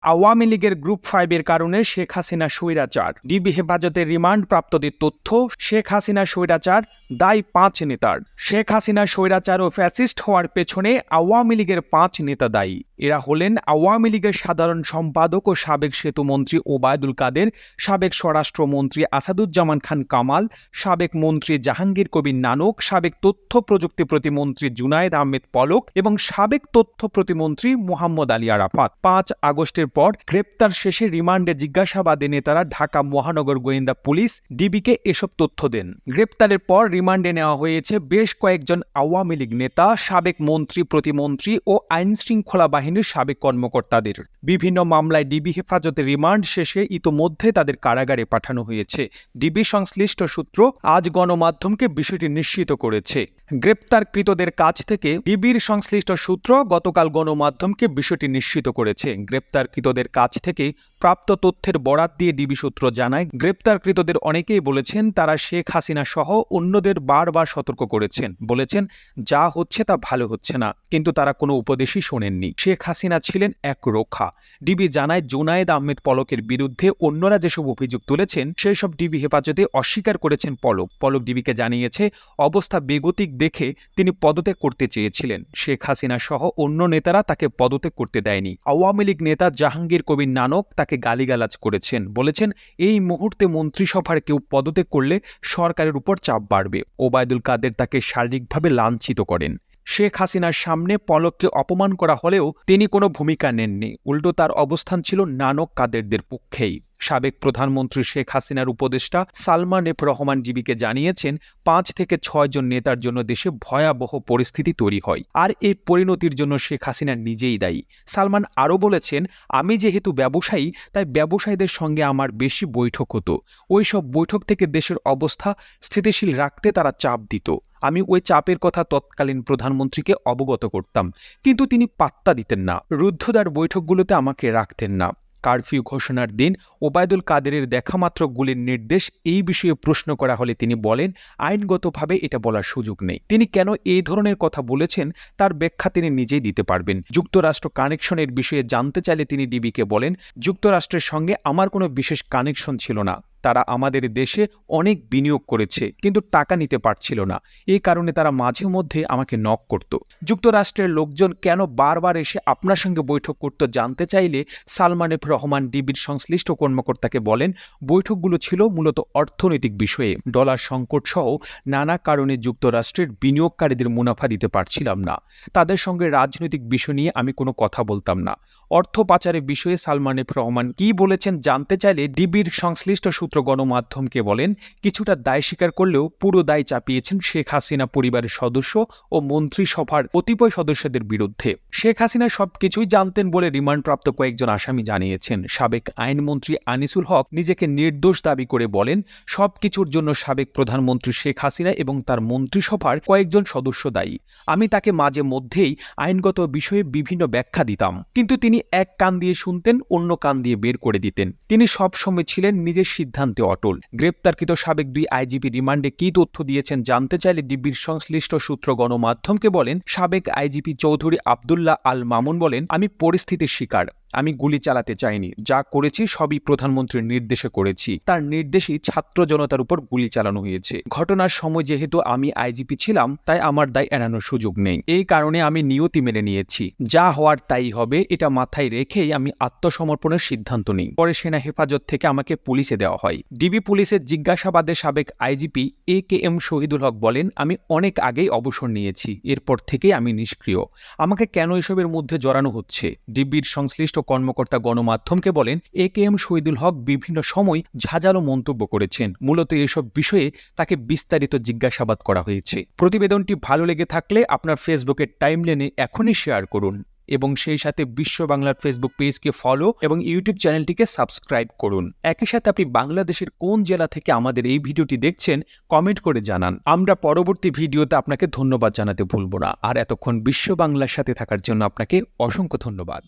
আওয়ামী লীগের গ্রুপ 5 এর কারণে শেখ হাসিনা স্বৈরাচার। ডিবি হেফাজতের রিমান্ড প্রাপ্তদের তথ্য, শেখ হাসিনা স্বৈরাচার দায় 5 নেতার। শেখ হাসিনা স্বৈরাচার ও ফ্যাসিস্ট হওয়ার পেছনে আওয়ামী লীগের 5 নেতা দায়ী। এরা হলেন আওয়ামী লীগের সাধারণ সম্পাদক ও সাবেক সেতুমন্ত্রী ওবায়দুল কাদের, সাবেক স্বরাষ্ট্রমন্ত্রী আসাদুজ্জামান খান কামাল, সাবেক মন্ত্রী জাহাঙ্গীর কবির নানক, সাবেক তথ্য প্রযুক্তি প্রতিমন্ত্রী জুনায়েদ আহমেদ পলক এবং সাবেক তথ্য প্রতিমন্ত্রী মোহাম্মদ আলী আরাফাত। 5 আগস্টের পর গ্রেপ্তার শেষে রিমান্ডে জিজ্ঞাসাবাদে নেতারা ঢাকা মহানগর গোয়েন্দা পুলিশ ডিবিকে এসব তথ্য দেন। গ্রেপ্তারের পর রিমান্ডে নেওয়া হয়েছে বেশ কয়েকজন আওয়ামী লীগ নেতা, সাবেক মন্ত্রী, প্রতিমন্ত্রী ও আইনশৃঙ্খলা বাহিনীর সাবেক কর্মকর্তাদের। বিভিন্ন মামলায় ডিবি হেফাজতে রিমান্ড শেষে ইতোমধ্যে তাদের কারাগারে পাঠানো হয়েছে। ডিবি সংশ্লিষ্ট সূত্র আজ গণমাধ্যমকে বিষয়টি নিশ্চিত করেছে। গ্রেপ্তারকৃতদের কাছ থেকে ডিবির সংশ্লিষ্ট সূত্র গতকাল গণমাধ্যমকে বিষয়টি নিশ্চিত করেছে। গ্রেপ্তারকৃতদের কাছ থেকে প্রাপ্ত তথ্যের বরাত দিয়ে ডিবি সূত্র জানায়, গ্রেপ্তারকৃতদের অনেকেই বলেছেন তারা শেখ হাসিনা সহ অন্যদের বারবার সতর্ক করেছেন, বলেছেন যা হচ্ছে তা ভালো হচ্ছে না, কিন্তু তারা কোনো উপদেশই শোনেননি। শেখ হাসিনা ছিলেন এক রোখা। ডিবি জানায়, জুনায়েদ আহমেদ পলকের বিরুদ্ধে অন্যরা যেসব অভিযোগ তুলেছেন সেই সব ডিবি হেফাজতে অস্বীকার করেছেন পলক। পলক ডিবিকে জানিয়েছে, অবস্থা বেগতিক দেখে তিনি পদত্যাগ করতে চেয়েছিলেন। শেখ হাসিনা সহ অন্য নেতারা তাকে পদত্যাগ করতে দেয়নি। আওয়ামী লীগ নেতা জাহাঙ্গীর কবির নানক তাকে গালিগালাজ করেছেন, বলেছেন এই মুহূর্তে মন্ত্রিসভার কেউ পদত্যাগ করলে সরকারের উপর চাপ বাড়বে। ওবায়দুল কাদের তাকে শারীরিকভাবে লাঞ্ছিত করেন। শেখ হাসিনার সামনে পলককে অপমান করা হলেও তিনি কোনো ভূমিকা নেননি, উল্টো তার অবস্থান ছিল নানক কাদেরদের পক্ষেই। সাবেক প্রধানমন্ত্রী শেখ হাসিনার উপদেষ্টা সালমান এফ রহমান ডিবিকে জানিয়েছেন, 5 থেকে 6 জন নেতার জন্য দেশে ভয়াবহ পরিস্থিতি তৈরি হয়, আর এই পরিণতির জন্য শেখ হাসিনা নিজেই দায়ী। সালমান আরও বলেছেন, আমি যেহেতু ব্যবসায়ী তাই ব্যবসায়ীদের সঙ্গে আমার বেশি বৈঠক হতো। ওই সব বৈঠক থেকে দেশের অবস্থা স্থিতিশীল রাখতে তারা চাপ দিত। আমি ওই চাপের কথা তৎকালীন প্রধানমন্ত্রীকে অবগত করতাম, কিন্তু তিনি পাত্তা দিতেন না। রুদ্ধদ্বার বৈঠকগুলোতে আমাকে রাখতেন না। কারফিউ ঘোষণার দিন ওবায়দুল কাদেরের দেখামাত্র গুলির নির্দেশ, এই বিষয়ে প্রশ্ন করা হলে তিনি বলেন, আইনগতভাবে এটা বলার সুযোগ নেই। তিনি কেন এই ধরনের কথা বলেছেন তার ব্যাখ্যা তিনি নিজেই দিতে পারবেন। যুক্তরাষ্ট্র কানেকশনের বিষয়ে জানতে চাইলে তিনি ডিবিকে বলেন, যুক্তরাষ্ট্রের সঙ্গে আমার কোনো বিশেষ কানেকশন ছিল না। তারা আমাদের দেশে অনেক বিনিয়োগ করেছে, কিন্তু টাকা নিতে পারছিল না। এই কারণে তারা মাঝে মধ্যে আমাকে নক করত। যুক্তরাষ্ট্রের লোকজন কেন বারবার এসে আপনার সঙ্গে বৈঠক করতে জানতে চাইলে সালমান এফ রহমান ডিবির সংশ্লিষ্ট কর্মকর্তাকে বলেন, বৈঠকগুলো ছিল মূলত অর্থনৈতিক বিষয়ে। ডলার সংকট সহ নানা কারণে যুক্তরাষ্ট্রের বিনিয়োগকারীদের মুনাফা দিতে পারছিলাম না। তাদের সঙ্গে রাজনৈতিক বিষয় নিয়ে আমি কোনো কথা বলতাম না। অর্থ পাচারের বিষয়ে সালমান এফ রহমান কি বলেছেন জানতে চাইলে ডিবির সংশ্লিষ্ট সূত্র গণমাধ্যমকে বলেন, কিছুটা দায় স্বীকার করলেও পুরো দায় চাপিয়েছেন শেখ হাসিনা পরিবারের সদস্য ও মন্ত্রিসভার কতিপয় সদস্যদের বিরুদ্ধে। শেখ হাসিনা সবকিছুই জানতেন বলে রিমান্ডপ্রাপ্ত কয়েকজন আসামি জানিয়েছেন। সাবেক আইনমন্ত্রী আনিসুল হক নিজেকে নির্দোষ দাবি করে বলেন, সবকিছুর জন্য সাবেক প্রধানমন্ত্রী শেখ হাসিনা এবং তার মন্ত্রিসভার কয়েকজন সদস্য দায়ী। আমি তাকে মাঝে মধ্যেই আইনগত বিষয়ে বিভিন্ন ব্যাখ্যা দিতাম, কিন্তু তিনি এক কান দিয়ে শুনতেন, অন্য কান দিয়ে বের করে দিতেন। তিনি সবসময় ছিলেন নিজের সিদ্ধান্তে অটল। গ্রেপ্তারকৃত সাবেক 2 আইজিপি রিমান্ডে কি তথ্য দিয়েছেন জানতে চাইলে ডিবির সংশ্লিষ্ট সূত্র গণমাধ্যমকে বলেন, সাবেক আইজিপি চৌধুরী আবদুল্লাহ আল মামুন বলেন, আমি পরিস্থিতির শিকার। আমি গুলি চালাতে চাইনি, যা করেছি সবই প্রধানমন্ত্রীর নির্দেশে করেছি। তার নির্দেশেই ছাত্র জনতার উপর গুলি চালানো হয়েছে। ঘটনার সময় যেহেতু আমি আইজিপি ছিলাম তাই আমার দায় এড়ানোর সুযোগ নেই। এই কারণে আমি নিয়তি মেনে নিয়েছি, যা হওয়ার তাই হবে, এটা মাথায় রেখেই আমি আত্মসমর্পণের সিদ্ধান্ত নিই। পরে সেনা হেফাজত থেকে আমাকে পুলিশে দেওয়া হয়। ডিবি পুলিশের জিজ্ঞাসাবাদে সাবেক আইজিপি AKM শহীদুল হক বলেন, আমি অনেক আগেই অবসর নিয়েছি, এরপর থেকেই আমি নিষ্ক্রিয়। আমাকে কেন এসবের মধ্যে জড়ানো হচ্ছে? ডিবির সংশ্লিষ্ট কর্মকর্তা গণমাধ্যমকে বলেন, AKM শহীদুল হক বিভিন্ন সময় ঝাঁঝালো মন্তব্য করেছেন। মূলত এসব বিষয়ে তাকে বিস্তারিত জিজ্ঞাসাবাদ করা হয়েছে। প্রতিবেদনটি ভালো লেগে থাকলে আপনার ফেসবুকের টাইমলাইনে এখনই শেয়ার করুন এবং সেই সাথে বিশ্ব বাংলার ফেসবুক পেজকে ফলো এবং ইউটিউব চ্যানেলটিকে সাবস্ক্রাইব করুন। একই সাথে আপনি বাংলাদেশের কোন জেলা থেকে আমাদের এই ভিডিওটি দেখছেন কমেন্ট করে জানান। আমরা পরবর্তী ভিডিওতে আপনাকে ধন্যবাদ জানাতে ভুলব না। আর এতক্ষণ বিশ্ব বাংলার সাথে থাকার জন্য আপনাকে অসংখ্য ধন্যবাদ।